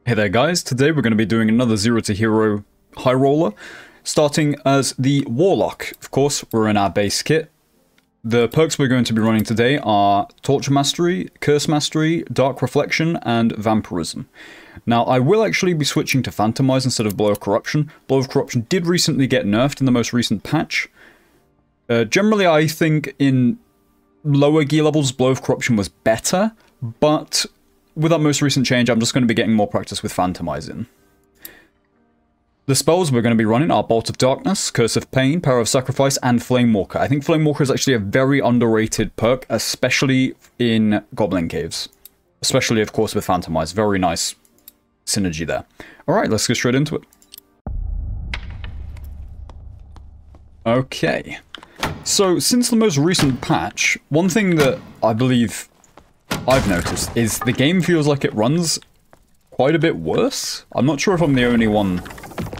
Hey there guys, today we're going to be doing another Zero to Hero Highroller, starting as the Warlock. Of course, we're in our base kit. The perks we're going to be running today are Torture Mastery, Curse Mastery, Dark Reflection, and Vampirism. Now, I will actually be switching to Phantomize instead of Blow of Corruption. Blow of Corruption did recently get nerfed in the most recent patch. Generally, I think in lower gear levels, Blow of Corruption was better, but with that most recent change, I'm just going to be getting more practice with Phantomizing. The spells we're going to be running are Bolt of Darkness, Curse of Pain, Power of Sacrifice, and Flame Walker. I think Flame Walker is actually a very underrated perk, especially in Goblin Caves. Especially, of course, with Phantomize. Very nice synergy there. Alright, let's get straight into it. Okay. So, since the most recent patch, one thing that I believe I've noticed is the game feels like it runs quite a bit worse. I'm not sure if I'm the only one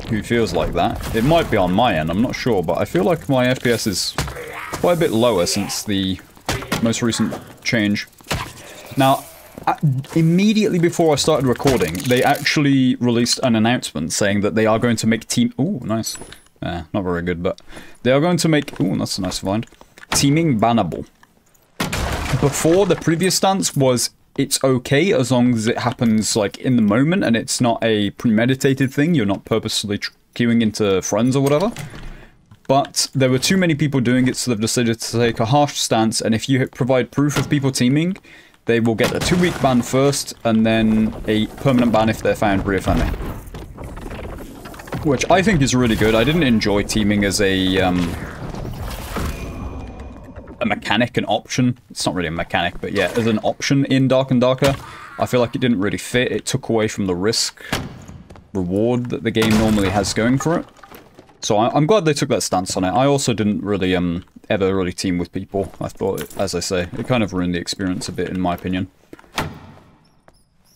who feels like that. It might be on my end, I'm not sure, but I feel like my FPS is quite a bit lower since the most recent change. Now, immediately before I started recording, they actually released an announcement saying that they are going to make team... Ooh, nice. Not very good, but they are going to make... Ooh, that's a nice find. Teaming bannable. Before, the previous stance was it's okay as long as it happens like in the moment and it's not a premeditated thing, you're not purposely queuing into friends or whatever. But there were too many people doing it, so they've decided to take a harsh stance, and if you provide proof of people teaming, they will get a 2-week ban first and then a permanent ban if they're found reoffending. Which I think is really good. I didn't enjoy teaming as a mechanic, an option. It's not really a mechanic, but yeah, as an option in Dark and Darker. I feel like it didn't really fit. It took away from the risk reward that the game normally has going for it. So I'm glad they took that stance on it. I also didn't really ever really team with people. I thought, as I say, it kind of ruined the experience a bit in my opinion.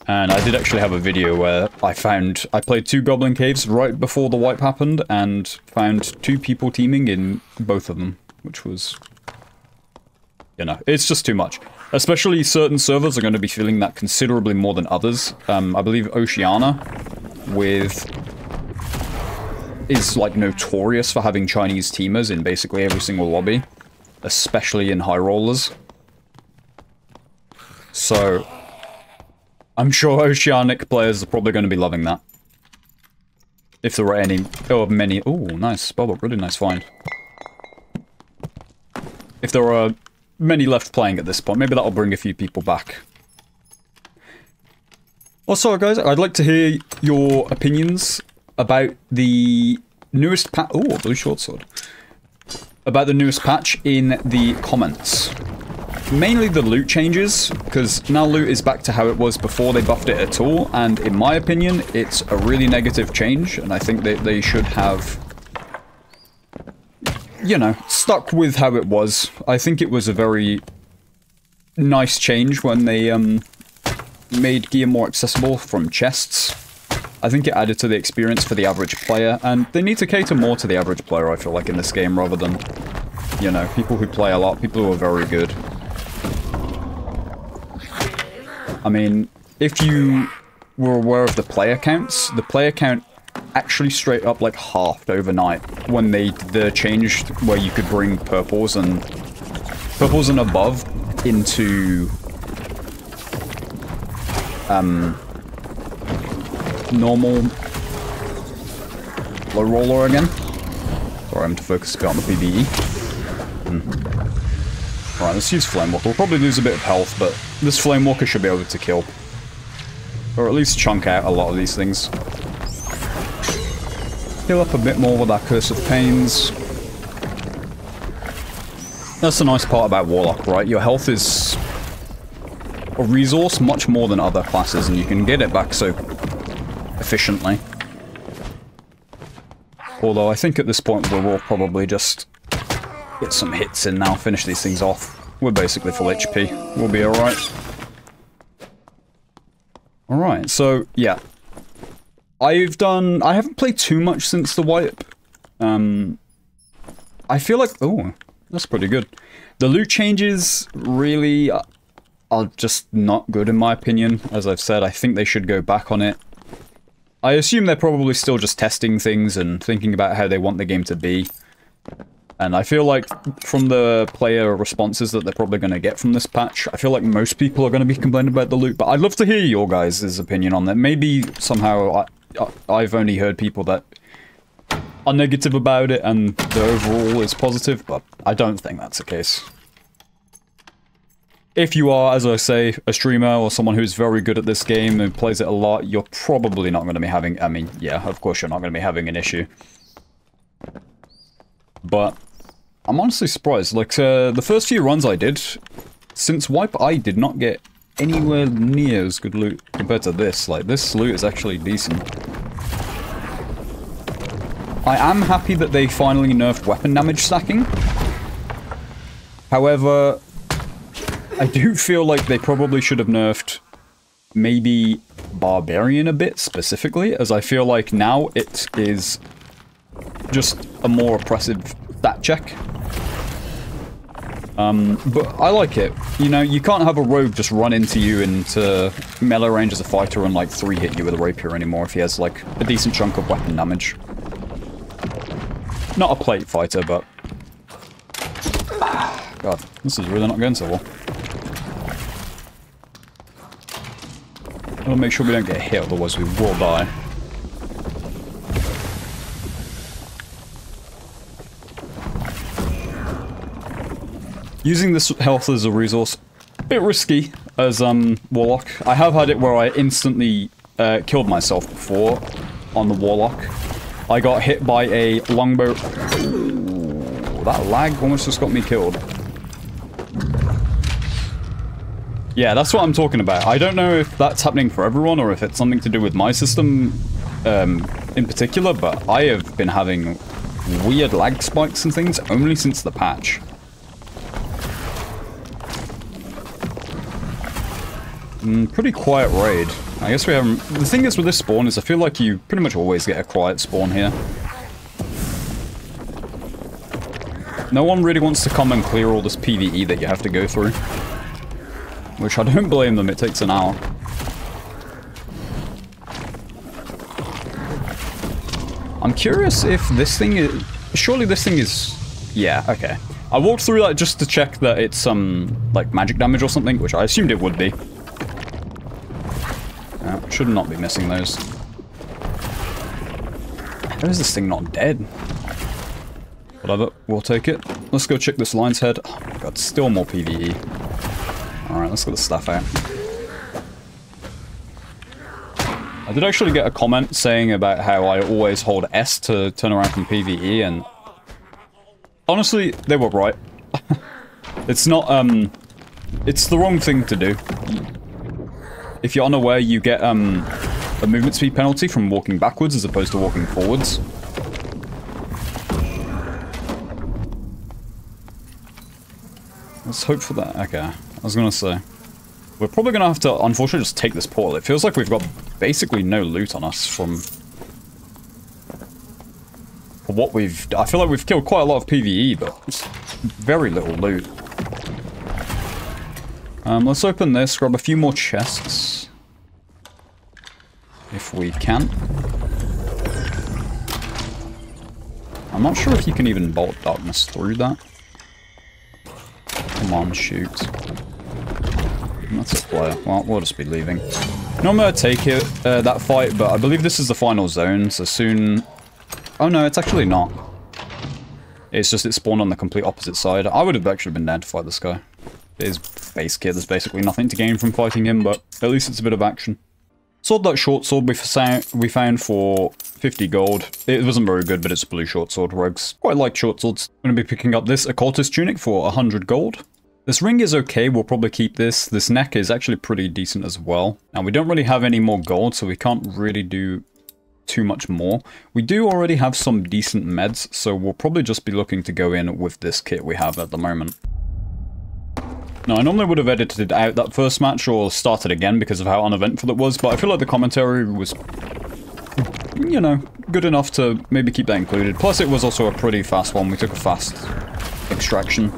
And I did actually have a video where I played 2 Goblin Caves right before the wipe happened and found 2 people teaming in both of them, which was... You know, it's just too much. Especially certain servers are going to be feeling that considerably more than others. I believe Oceania is like notorious for having Chinese teamers in basically every single lobby. Especially in Highrollers. So, I'm sure Oceanic players are probably going to be loving that. If there were any, or many, oh nice, Bob, really nice find. If there are many left playing at this point, maybe that'll bring a few people back. Also, guys, I'd like to hear your opinions about the newest patch. Oh, blue short sword. About the newest patch in the comments. Mainly the loot changes, because now loot is back to how it was before they buffed it at all, and in my opinion, it's a really negative change, and I think that they should have, you know, stuck with how it was. I think it was a very nice change when they made gear more accessible from chests. I think it added to the experience for the average player, and they need to cater more to the average player, I feel like, in this game, rather than, you know, people who play a lot, people who are very good. I mean, if you were aware of the player counts, the player count actually straight up like halved overnight when they did the change where you could bring purples and above into normal low roller again. Sorry, I'm to focus a bit on the PvE. Alright, let's use Flame Walker. We'll probably lose a bit of health, but this Flame Walker should be able to kill. Or at least chunk out a lot of these things. Heal up a bit more with our Curse of Pains. That's the nice part about Warlock, right? Your health is a resource much more than other classes, and you can get it back so efficiently. Although I think at this point we will probably just get some hits in now, finish these things off. We're basically full HP. We'll be alright. Alright, so yeah. I haven't played too much since the wipe. I feel like, oh, that's pretty good. The loot changes really are just not good in my opinion. As I've said, I think they should go back on it. I assume they're probably still just testing things and thinking about how they want the game to be. And I feel like from the player responses that they're probably going to get from this patch, I feel like most people are going to be complaining about the loot. But I'd love to hear your guys' opinion on that. Maybe somehow I've only heard people that are negative about it and the overall is positive, but I don't think that's the case. If you are, as I say, a streamer or someone who's very good at this game and plays it a lot, you're probably not going to be having... I mean, yeah, of course you're not going to be having an issue. But I'm honestly surprised. Like, the first few runs I did, since wipe, I did not get anywhere near as good loot compared to this. Like, this loot is actually decent. I am happy that they finally nerfed weapon damage stacking. However, I do feel like they probably should have nerfed maybe Barbarian a bit specifically, as I feel like now it is just a more oppressive stat check. But I like it. You know, you can't have a rogue just run into you into melee range as a fighter and like 3-hit you with a rapier anymore if he has like a decent chunk of weapon damage. Not a plate fighter, but... God, this is really not going so well. I'll make sure we don't get hit, otherwise we will die. Using this health as a resource, a bit risky as Warlock. I have had it where I instantly killed myself before on the Warlock. I got hit by a longbow. Ooh, that lag almost just got me killed. Yeah, that's what I'm talking about. I don't know if that's happening for everyone or if it's something to do with my system in particular, but I have been having weird lag spikes and things only since the patch. Pretty quiet raid. I guess we haven't... The thing is with this spawn is I feel like you pretty much always get a quiet spawn here. No one really wants to come and clear all this PvE that you have to go through. Which I don't blame them, it takes an hour. I'm curious if this thing is... Surely this thing is... Yeah, okay. I walked through that just to check that it's like magic damage or something, which I assumed it would be. Should not be missing those. How is this thing not dead? Whatever, we'll take it. Let's go check this lion's head. Oh my god, still more PvE. Alright, let's get the stuff out. I did actually get a comment saying about how I always hold S to turn around from PvE, and... honestly, they were right. It's not, it's the wrong thing to do. If you're unaware, you get a movement speed penalty from walking backwards as opposed to walking forwards. Let's hope for that. Okay, I was gonna say. We're probably gonna have to, unfortunately, just take this portal. It feels like we've got basically no loot on us from what we've... I feel like we've killed quite a lot of PvE, but it's very little loot. Let's open this, grab a few more chests. If we can. I'm not sure if you can even bolt darkness through that. Come on, shoot. That's a player. Well, we'll just be leaving. Normally I'd take it, that fight, but I believe this is the final zone, so soon... Oh no, it's actually not. It's just it spawned on the complete opposite side. I would have actually been down to fight this guy. His base kit, there's basically nothing to gain from fighting him, but at least it's a bit of action. Sword like short sword we found for 50 gold. It wasn't very good, but it's a blue short sword. Rogues quite like short swords. I'm going to be picking up this occultist tunic for 100 gold. This ring is okay, we'll probably keep this. This neck is actually pretty decent as well. Now we don't really have any more gold, so we can't really do too much more. We do already have some decent meds, so we'll probably just be looking to go in with this kit we have at the moment. Now, I normally would have edited out that first match or started again because of how uneventful it was, but I feel like the commentary was, you know, good enough to maybe keep that included. Plus, it was also a pretty fast one. We took a fast extraction.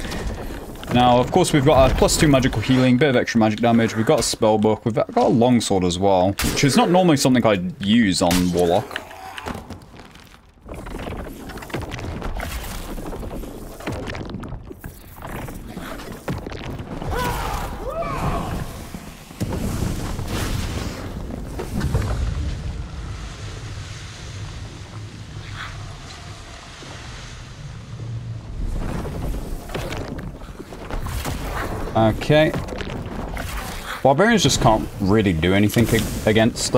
Now, of course, we've got a +2 magical healing, bit of extra magic damage, we've got a spellbook, we've got a longsword as well, which is not normally something I'd use on Warlock. Okay. Barbarians just can't really do anything against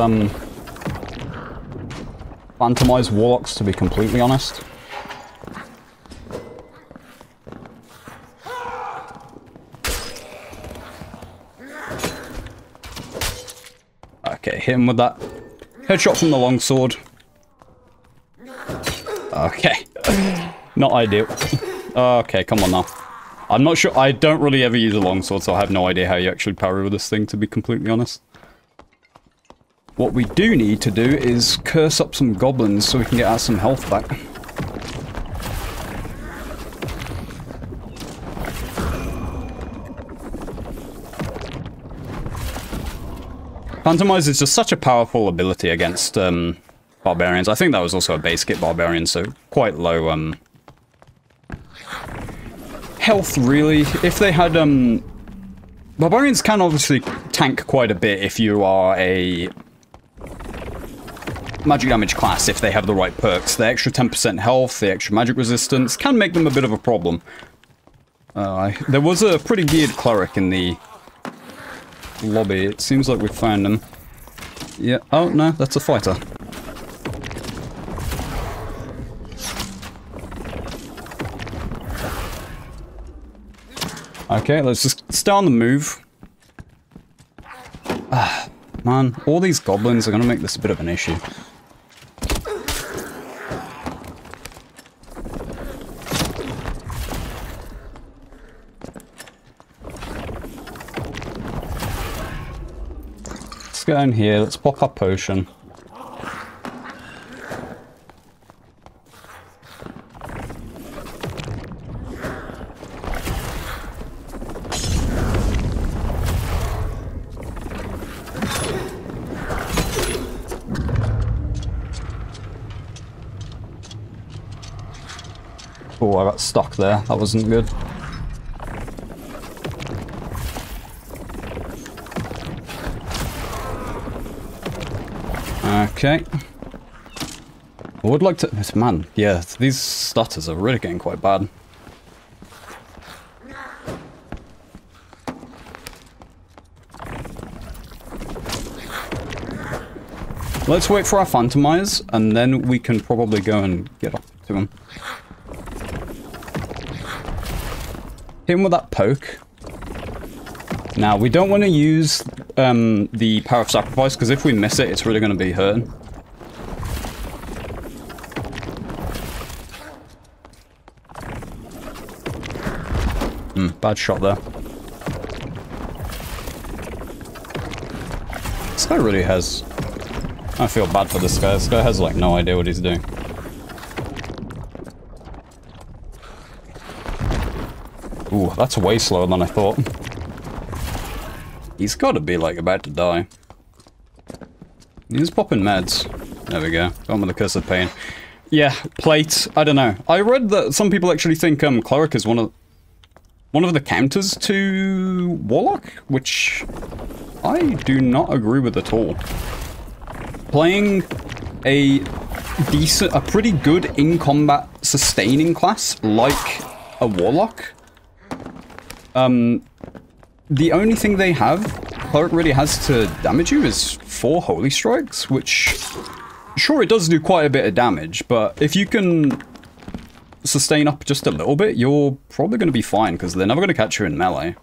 Phantomized Warlocks, to be completely honest. Okay, hit him with that headshot from the longsword. Okay. Not ideal. Okay, come on now. I'm not sure, I don't really ever use a longsword, so I have no idea how you actually parry with this thing, to be completely honest. What we do need to do is curse up some goblins so we can get out some health back. Phantomize is just such a powerful ability against barbarians. I think that was also a base kit barbarian, so quite low health, really. If they had, barbarians can obviously tank quite a bit if you are a magic damage class, if they have the right perks. The extra 10% health, the extra magic resistance, can make them a bit of a problem. There was a pretty geared cleric in the lobby. It seems like we found him. Yeah, oh no, that's a fighter. Okay, let's just stay on the move. Ah, man, all these goblins are gonna make this a bit of an issue. Let's go in here, let's pop our potion. Oh, I got stuck there. That wasn't good. Okay. I would like to... Man, yeah, these stutters are really getting quite bad. Let's wait for our Phantomize, and then we can probably go and get up to him. Hit him with that poke. Now, we don't want to use the Power of Sacrifice, because if we miss it, it's really going to be hurting. Bad shot there. This guy really has... I feel bad for this guy. This guy has, like, no idea what he's doing. Ooh, that's way slower than I thought. He's got to be, like, about to die. He's popping meds. There we go. Got him with the Curse of Pain. Yeah, plate. I don't know. I read that some people actually think Cleric is one of the counters to Warlock, which I do not agree with at all. Playing a pretty good in-combat sustaining class like a Warlock, the only thing they have, Cleric really has to damage you is 4 Holy Strikes, which, sure, it does do quite a bit of damage, but if you can sustain up just a little bit, you're probably going to be fine, because they're never going to catch you in melee.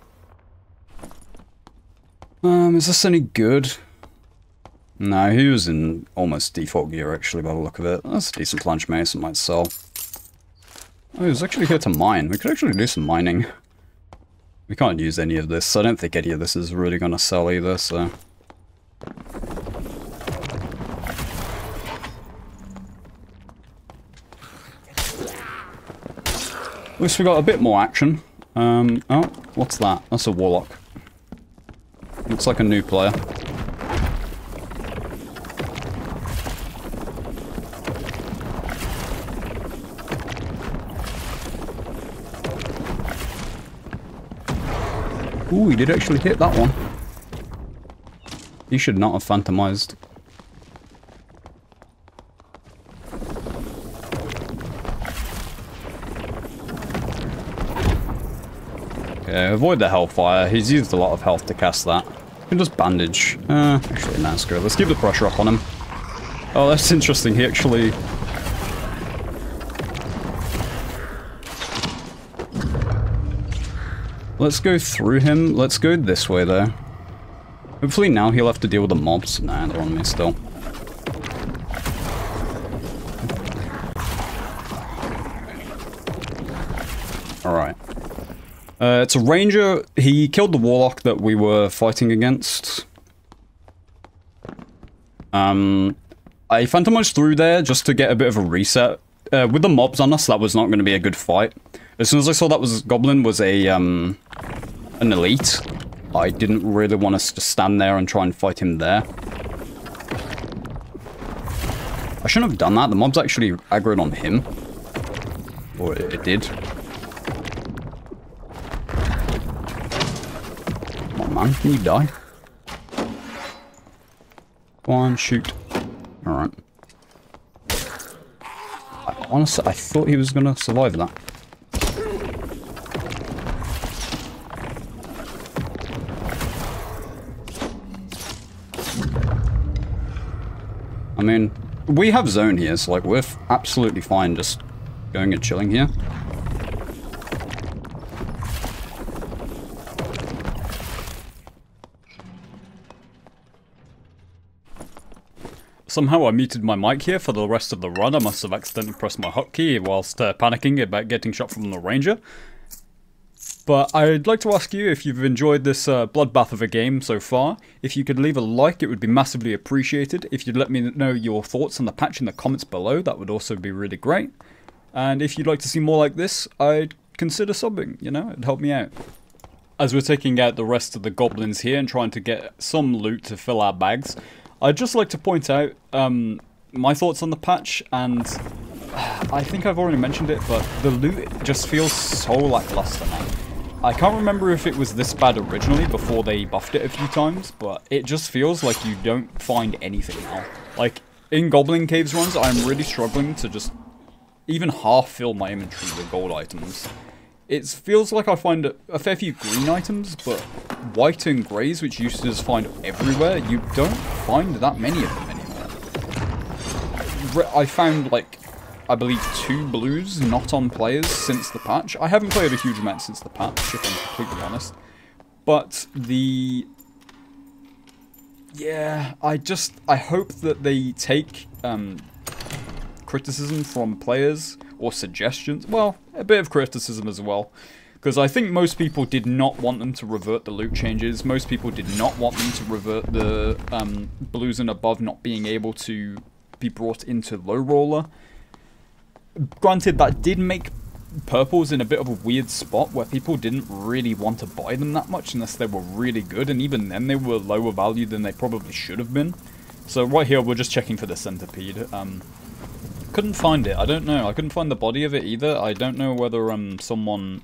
Is this any good? No, he was in almost default gear, actually, by the look of it. That's a decent Planche Mace, it might sell. Oh, he was actually here to mine. We could actually do some mining. We can't use any of this. I don't think any of this is really going to sell either, so... At least we got a bit more action. Oh, What's that? That's a Warlock. Looks like a new player. Ooh, he did actually hit that one. He should not have phantomized. Okay, avoid the Hellfire. He's used a lot of health to cast that. You can just bandage. Actually, nah, screw it. Let's keep the pressure up on him. Oh, that's interesting. He actually... Let's go through him. Let's go this way, though. Hopefully now he'll have to deal with the mobs. Nah, they're on me still. Alright. It's a ranger. He killed the warlock that we were fighting against. I phantomized through there just to get a bit of a reset. With the mobs on us, that was not going to be a good fight. As soon as I saw that was goblin was an elite, I didn't really want us to stand there and try and fight him there. I shouldn't have done that. The mobs actually aggroed on him. Or it did. Come on, man. Can you die? Go on, shoot. Alright. Honestly, I thought he was going to survive that. I mean, we have zone here, so like we're absolutely fine just going and chilling here. Somehow I muted my mic here for the rest of the run. I must have accidentally pressed my hotkey whilst panicking about getting shot from the ranger. But I'd like to ask you if you've enjoyed this bloodbath of a game so far. If you could leave a like, it would be massively appreciated. If you'd let me know your thoughts on the patch in the comments below, that would also be really great. And if you'd like to see more like this, I'd consider subbing, you know, it'd help me out. As we're taking out the rest of the goblins here and trying to get some loot to fill our bags, I'd just like to point out my thoughts on the patch, and I think I've already mentioned it, but the loot just feels so lackluster now. I can't remember if it was this bad originally before they buffed it a few times, but it just feels like you don't find anything now. Like, in Goblin Caves runs, I'm really struggling to just even half fill my inventory with gold items. It feels like I find a fair few green items, but white and greys, which you used to just find everywhere, you don't find that many of them anymore. I found, like, I believe 2 blues not on players since the patch. I haven't played a huge amount since the patch, if I'm completely honest. But yeah, I hope that they take criticism from players, or suggestions. Well, a bit of criticism as well. Because I think most people did not want them to revert the loot changes. Most people did not want them to revert the blues and above not being able to be brought into Loadout. Granted, that did make purples in a bit of a weird spot where people didn't really want to buy them that much unless they were really good, and even then they were lower value than they probably should have been. So right here we're just checking for the centipede. Couldn't find it. I don't know. I couldn't find the body of it either. I don't know whether someone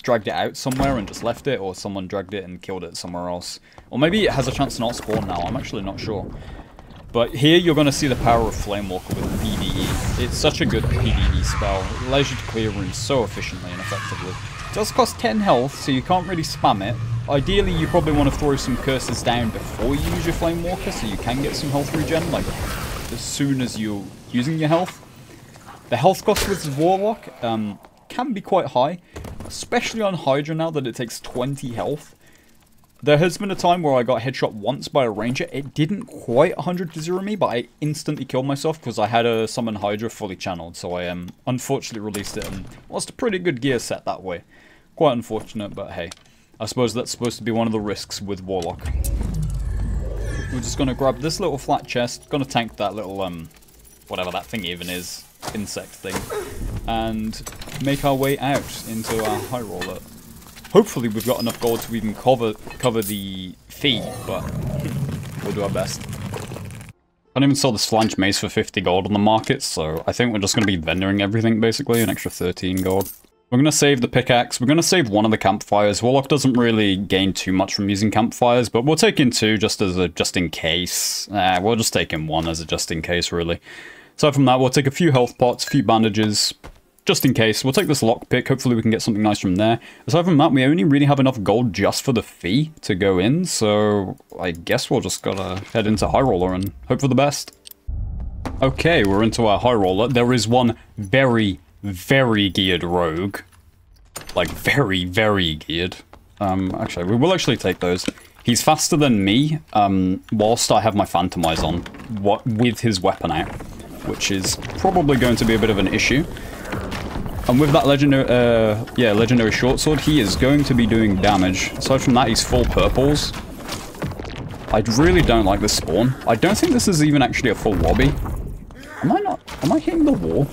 dragged it out somewhere and just left it, or someone dragged it and killed it somewhere else. Or maybe it has a chance to not spawn now. I'm actually not sure. But here you're going to see the power of Flamewalker with PvE. It's such a good PvE spell. It allows you to clear rooms so efficiently and effectively. It does cost 10 health, so you can't really spam it. Ideally, you probably want to throw some curses down before you use your Flamewalker, so you can get some health regen, like, as soon as you're using your health. The health cost with Warlock can be quite high, especially on Hydra now that it takes 20 health. There has been a time where I got headshot once by a ranger. It didn't quite 100-0 me, but I instantly killed myself because I had a summon Hydra fully channeled. So I unfortunately released it and lost a pretty good gear set that way. Quite unfortunate, but hey. I suppose that's supposed to be one of the risks with Warlock. We're just going to grab this little flat chest. Going to tank that little, whatever that thing even is, insect thing. And make our way out into our Highroller. Hopefully we've got enough gold to even cover the fee, but we'll do our best. I even saw this flange mace for 50 gold on the market, so I think we're just going to be vendoring everything, basically, an extra 13 gold. We're going to save the pickaxe. We're going to save one of the campfires. Warlock doesn't really gain too much from using campfires, but we'll take in two just as a just in case. We'll just take in one as a just in case, really. Aside from that, we'll take a few health pots, a few bandages, just in case. We'll take this lockpick. Hopefully we can get something nice from there. Aside from that, we only really have enough gold just for the fee to go in, so I guess we'll just gotta head into Highroller and hope for the best. Okay, we're into our Highroller. There is one very, very geared rogue. Like, very, very geared. Actually, we will actually take those. He's faster than me, whilst I have my Phantomize on, with his weapon out, which is probably going to be a bit of an issue. And with that legendary short sword, he is going to be doing damage. Aside from that, he's full purples. I really don't like this spawn. I don't think this is even actually a full lobby. Am I hitting the wall?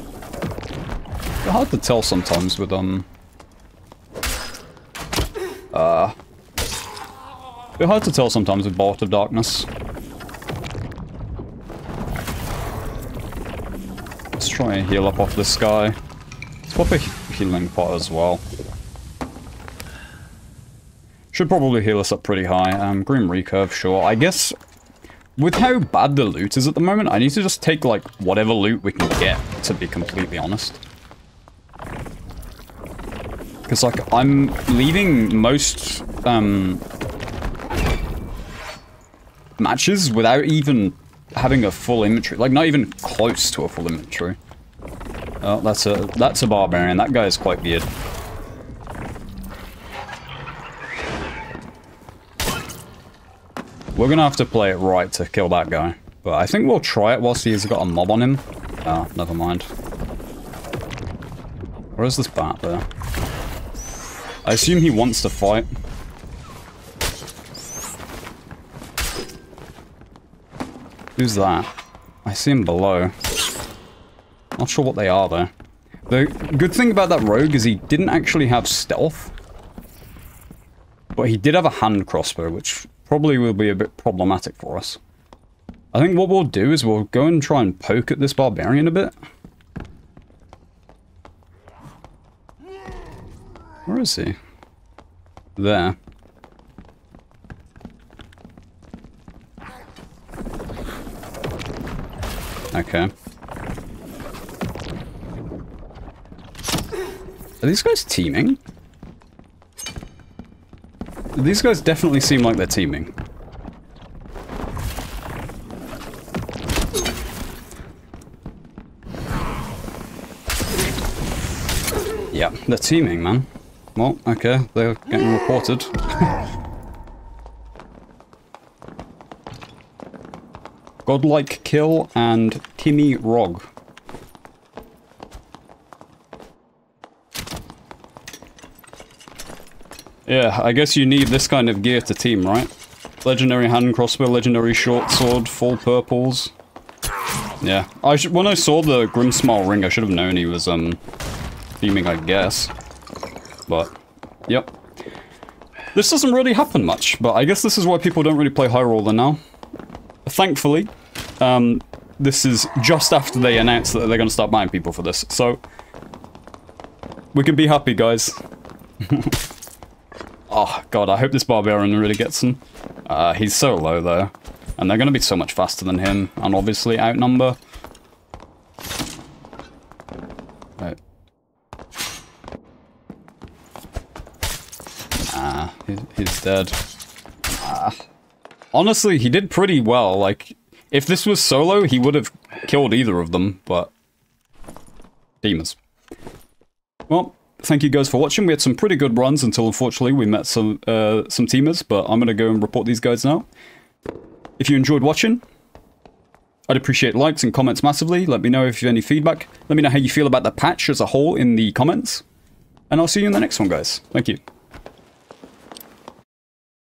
It's hard to tell sometimes with, bit hard to tell sometimes with Bolt of Darkness. Let's try and heal up off this guy. Let's pop a healing pot as well. Should probably heal us up pretty high. Grim Recurve, sure. I guess with how bad the loot is at the moment, I need to just take, like, whatever loot we can get, to be completely honest. Because, like, I'm leaving most, matches without even having a full inventory. Like, not even close to a full inventory. Oh, that's a barbarian. That guy is quite weird. We're gonna have to play it right to kill that guy. But I think we'll try it whilst he's got a mob on him. Ah, never mind. Where is this bat there? I assume he wants to fight. Who's that? I see him below. Not sure what they are, though. The good thing about that rogue is he didn't actually have stealth. But he did have a hand crossbow, which probably will be a bit problematic for us. I think what we'll do is we'll go and try and poke at this barbarian a bit. Where is he? There. Okay. Are these guys teaming? These guys definitely seem like they're teaming. Yeah, they're teaming, man. Well, okay, they're getting reported. Godlike Kill and Timmy Rog. Yeah, I guess you need this kind of gear to team, right? Legendary hand crossbow, legendary short sword, full purples. Yeah, when I saw the Grimsmile ring, I should have known he was theming, I guess. But, yep. This doesn't really happen much, but I guess this is why people don't really play Highroller now. Thankfully, this is just after they announced that they're going to start buying people for this, so we can be happy, guys. Oh, God, I hope this barbarian really gets him. He's so low, though. And they're going to be so much faster than him, and obviously outnumber. Right. He's dead. Honestly, he did pretty well. Like, if this was solo, he would have killed either of them, but... Demons. Well... Thank you guys for watching. We had some pretty good runs until unfortunately we met some teamers, but I'm going to go and report these guys now. If you enjoyed watching, I'd appreciate likes and comments massively. Let me know if you have any feedback. Let me know how you feel about the patch as a whole in the comments. And I'll see you in the next one, guys. Thank you.